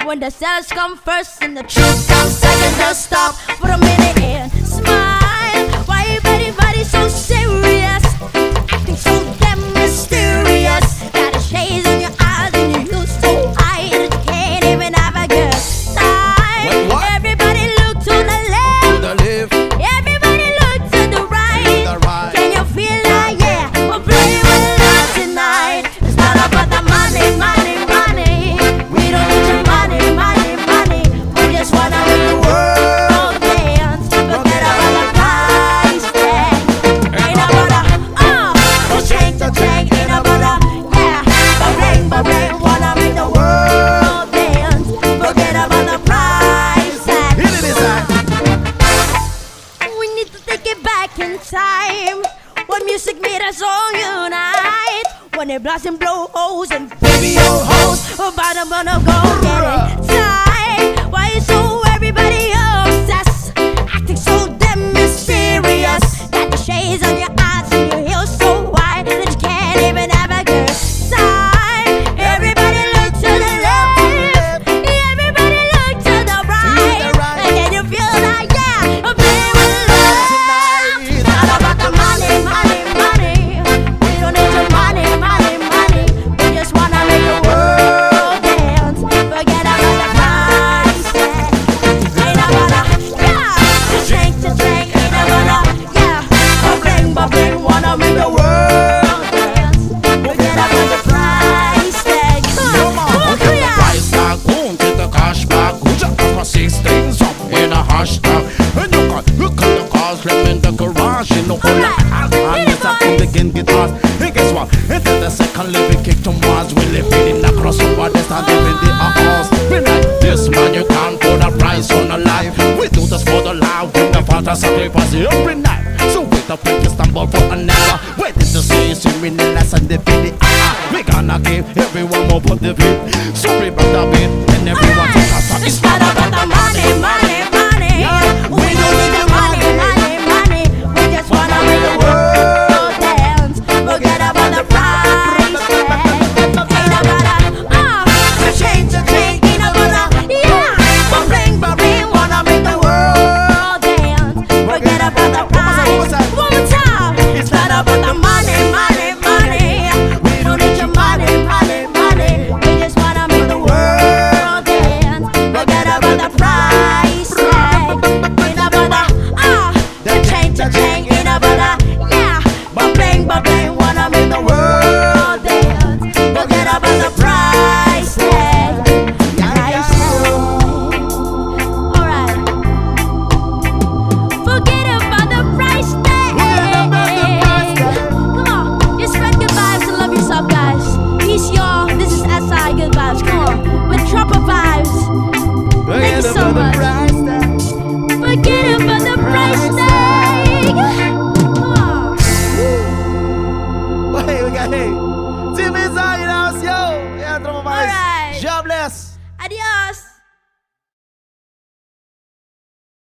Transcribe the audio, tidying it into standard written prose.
When the sellers come first and the truth comes second, just stop for a minute and smile. Why everybody so serious? Acting so damn mysterious. Got the shades in your eyes and you look so high that you can't even have a good time. What? Everybody look to the left. To the left. Everybody look to the right. To the right. Can you feel like, yeah, we're playing with love tonight. It's not about the money, money, money. We don't need your money, money, money. We just wanna make the world dance. Forget about the price tag. Ain't about the shake the tank. Ain't about the, yeah, ba-bang, wanna make the world dance. Forget about the price tag. Here it is, We need to take it back in time. When music made us all unite. When they blast and blow holes and baby old hoes. Bottom gonna go get it tight. Why you so everybody obsessed? Acting so damn mysterious. Got the shades on your eyes and your heels so wide that you can't even have a good time. Everybody look to the left. Everybody look to the right. And can you feel that? Yeah, I'm playing with love. It's not about the money, money, money. We don't need your money, money, money. We just wanna make the world dance. Forget about the price tag. Ain't about the, yeah, to drink. Ain't about the, yeah, ba-bling, wanna make the world dance. Forget about the price tag. Come on, yeah. Price tag, boom, take the cash back. Who's up for 16 something in a hashtag? And you can look at the cars, left in the garage. You know, all that and it's up in the game guitars. And guess what? Into the second living kick to Mars. We live in the crossover, that's not even the house. We like this man, you can't put a price on a life. We do this for the life, with the father sacrifice every night. So wait up when you stumble for another. Waiting to see you see me in the lesson, the video. We gonna give everyone more for the beat. Sorry, brother.